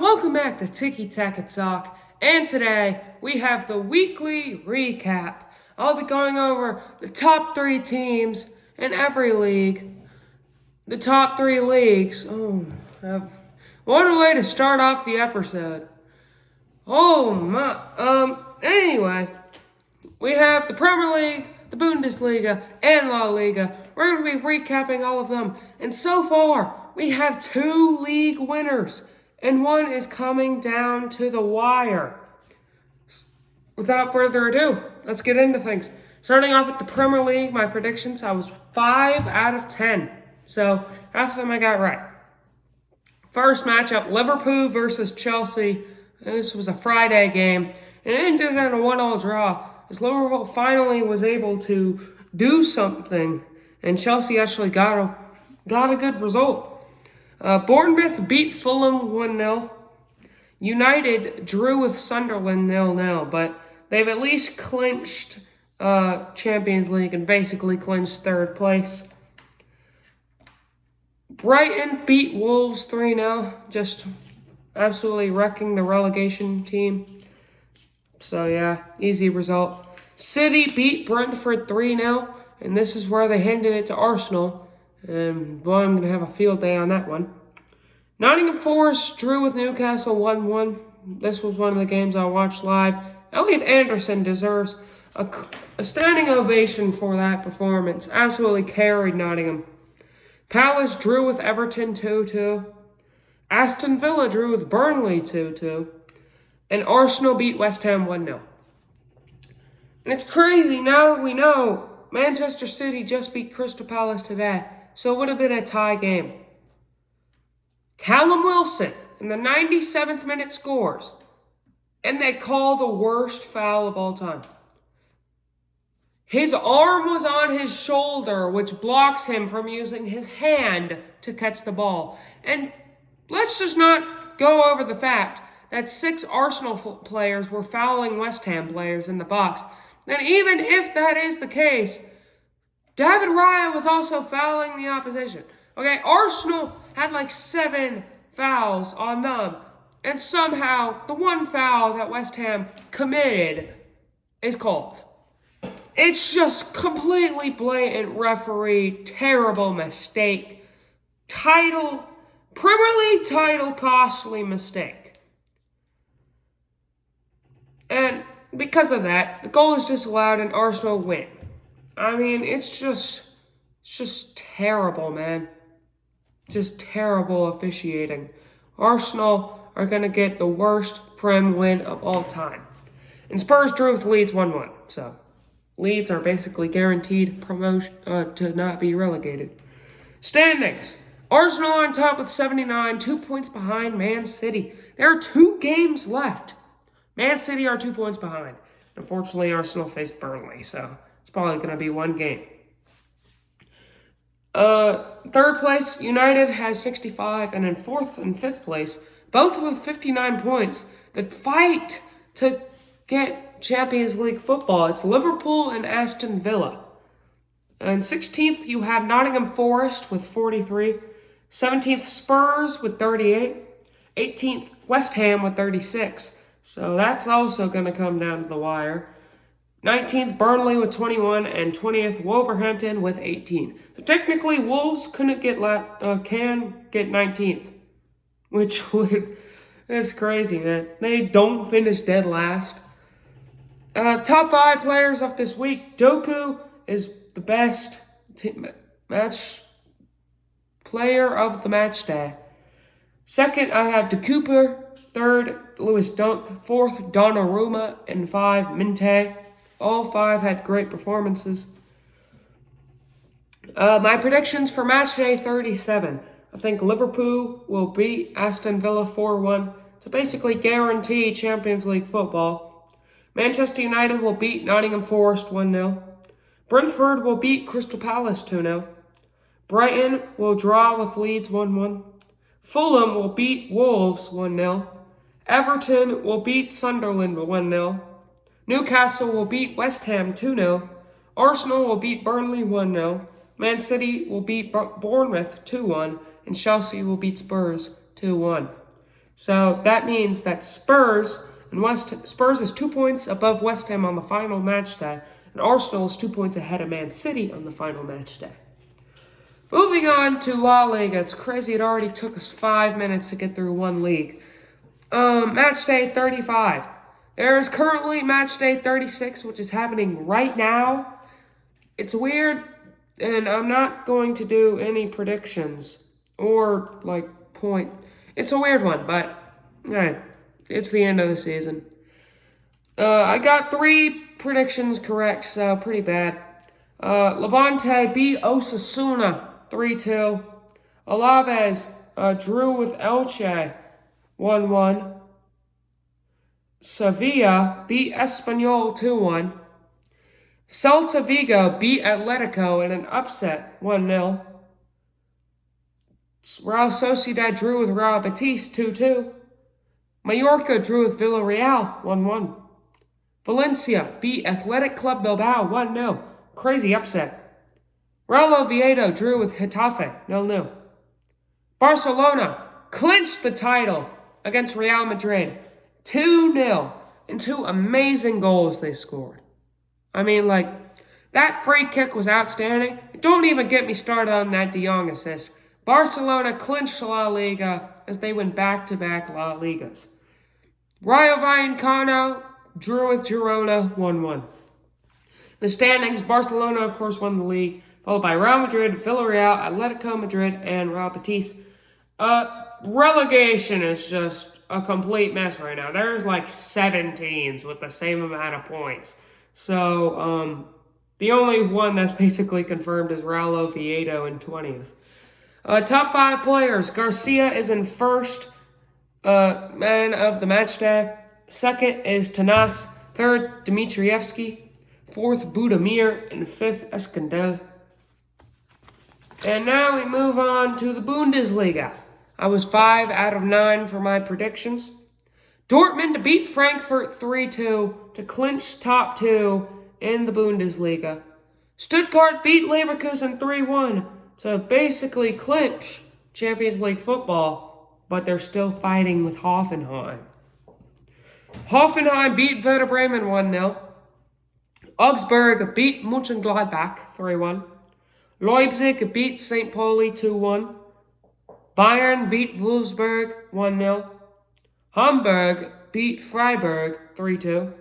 welcome back to Tiki Taka Talk, and today we have the weekly recap. I'll be going over the top 3 teams in every league, the top 3 leagues. What a way to start off the episode. Anyway, we have the Premier League, the Bundesliga, and La Liga. We're going to be recapping all of them, and so far, we have 2 league winners, and one is coming down to the wire. Without further ado, let's get into things. Starting off with the Premier League, my predictions, I was 5 out of 10. So, half of them I got right. First matchup, Liverpool versus Chelsea. This was a Friday game, and it ended in a 1-1 draw, as Liverpool finally was able to do something, and Chelsea actually got a good result. Bournemouth beat Fulham 1-0. United drew with Sunderland 0-0, but they've at least clinched Champions League and basically clinched 3rd place. Brighton beat Wolves 3-0, just absolutely wrecking the relegation team. So yeah, easy result. City beat Brentford 3-0, and this is where they handed it to Arsenal. And boy, I'm going to have a field day on that one. Nottingham Forest drew with Newcastle 1-1. This was one of the games I watched live. Elliot Anderson deserves a standing ovation for that performance. Absolutely carried Nottingham. Palace drew with Everton 2-2. Aston Villa drew with Burnley 2-2. And Arsenal beat West Ham 1-0. And it's crazy now that we know Manchester City just beat Crystal Palace today. So it would have been a tie game. Callum Wilson in the 97th minute scores. And they call the worst foul of all time. His arm was on his shoulder, which blocks him from using his hand to catch the ball. And let's just not go over the fact that 6 Arsenal players were fouling West Ham players in the box. And even if that is the case, David Raya was also fouling the opposition. Okay, Arsenal had like 7 fouls on them. And somehow, the one foul that West Ham committed is called. It's just completely blatant referee, terrible mistake. Premier League title, costly mistake. And because of that, the goal is disallowed and Arsenal win. I mean, it's just terrible, man. Just terrible officiating. Arsenal are going to get the worst Prem win of all time. And Spurs drew with Leeds 1-1. So, Leeds are basically guaranteed promotion to not be relegated. Standings. Arsenal on top with 79, 2 points behind Man City. There are 2 games left. Man City are 2 points behind. Unfortunately, Arsenal faced Burnley, so it's probably going to be 1 game. 3rd place, United has 65, and in 4th and 5th place, both with 59 points, that fight to get Champions League football. It's Liverpool and Aston Villa. And 16th, you have Nottingham Forest with 43, 17th, Spurs with 38, 18th, West Ham with 36. So that's also going to come down to the wire. 19th, Burnley with 21, and 20th, Wolverhampton with 18. So technically, Wolves can get 19th, which that's crazy, man. They don't finish dead last. Top 5 players of this week. Doku is the best match player of the match day. 2nd, I have De Cooper. 3rd, Lewis Dunk. 4th, Donnarumma. And 5, Minte. All 5 had great performances. My predictions for match day 37. I think Liverpool will beat Aston Villa 4-1 to basically guarantee Champions League football. Manchester United will beat Nottingham Forest 1-0. Brentford will beat Crystal Palace 2-0. Brighton will draw with Leeds 1-1. Fulham will beat Wolves 1-0. Everton will beat Sunderland 1-0. Newcastle will beat West Ham 2-0. Arsenal will beat Burnley 1-0. Man City will beat Bournemouth 2-1. And Chelsea will beat Spurs 2-1. So that means that Spurs is 2 points above West Ham on the final match day, and Arsenal is 2 points ahead of Man City on the final match day. Moving on to La Liga. It's crazy it already took us 5 minutes to get through one league. Match day 35. There is currently match day 36, which is happening right now. It's weird, and I'm not going to do any predictions or, point. It's a weird one, but it's the end of the season. I got 3 predictions correct, so pretty bad. Levante beat Osasuna 3-2. Alaves drew with Elche 1-1. Sevilla beat Espanyol 2-1. Celta Vigo beat Atletico in an upset 1-0. Real Sociedad drew with Real Betis 2-2. Mallorca drew with Villarreal 1-1. Valencia beat Athletic Club Bilbao 1-0. Crazy upset. Real Oviedo drew with Getafe 0-0. Barcelona clinched the title against Real Madrid 2-0 in 2 amazing goals they scored. I mean, that free kick was outstanding. Don't even get me started on that De Jong assist. Barcelona clinched La Liga as they win back-to-back La Ligas. Rayo Vallecano drew with Girona 1-1. The standings, Barcelona, of course, won the league, followed by Real Madrid, Villarreal, Atletico Madrid, and Real Betis. Relegation is just a complete mess right now. There's 7 teams with the same amount of points. So, the only one that's basically confirmed is Real Oviedo in 20th. Top 5 players. Garcia is in first, man of the match day. Second is Tanas. Third, Dmitrievski. Fourth, Budimir. And fifth, Escandel. And now we move on to the Bundesliga. I was 5 out of 9 for my predictions. Dortmund beat Frankfurt 3-2 to clinch top 2 in the Bundesliga. Stuttgart beat Leverkusen 3-1 to basically clinch Champions League football, but they're still fighting with Hoffenheim. Hoffenheim beat Werder Bremen 1-0. Augsburg beat Mönchengladbach 3-1. Leipzig beat St. Pauli 2-1. Bayern beat Wolfsburg 1-0. Hamburg beat Freiburg 3-2.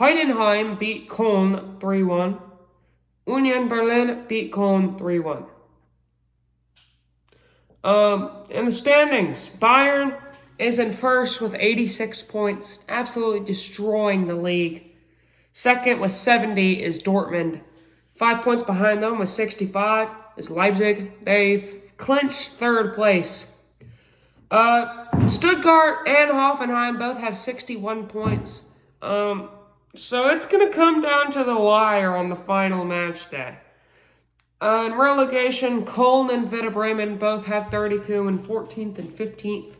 Heidenheim beat Köln 3-1. Union Berlin beat Köln 3-1. In the standings, Bayern is in first with 86 points, absolutely destroying the league. Second with 70 is Dortmund. 5 points behind them with 65 is Leipzig. They've clinched third place. Stuttgart and Hoffenheim both have 61 points. So it's going to come down to the wire on the final match day. In relegation, Köln and Werder Bremen both have 32 and 14th and 15th.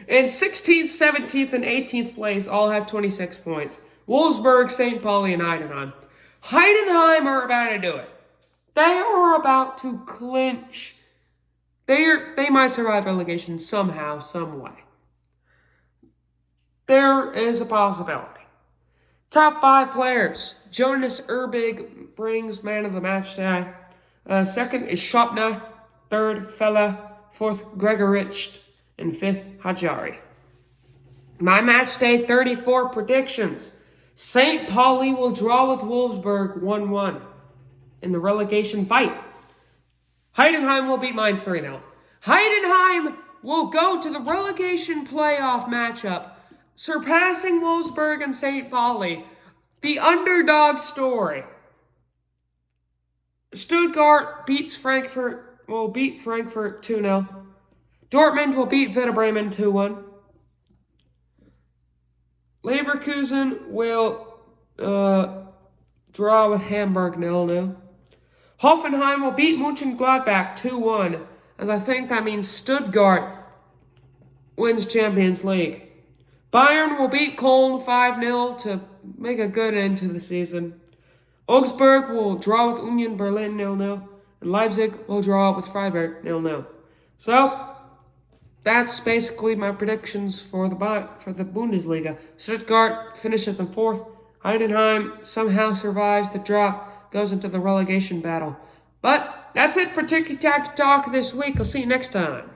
In 16th, 17th, and 18th place all have 26 points. Wolfsburg, St. Pauli, and Heidenheim. Heidenheim are about to do it. They are about to clinch. They might survive relegation somehow, some way. There is a possibility. Top 5 players. Jonas Erbig brings man of the match day. Second is Schopner. Third, Fella. Fourth, Gregorich. And fifth, Hajari. My match day 34 predictions. St. Pauli will draw with Wolfsburg 1-1 in the relegation fight. Heidenheim will beat Mainz 3-0. Heidenheim will go to the relegation playoff matchup, surpassing Wolfsburg and St. Pauli. The underdog story. Stuttgart will beat Frankfurt 2-0. Dortmund will beat Werder Bremen 2-1. Leverkusen will draw with Hamburg 0-0. Hoffenheim will beat Mönchengladbach 2-1, as I think that means Stuttgart wins Champions League. Bayern will beat Köln 5-0 to make a good end to the season. Augsburg will draw with Union Berlin 0-0, and Leipzig will draw with Freiburg 0-0. So, that's basically my predictions for the Bundesliga. Stuttgart finishes in fourth. Heidenheim somehow survives the drop, goes into the relegation battle. But that's it for Ticky Tack Talk this week. I'll see you next time.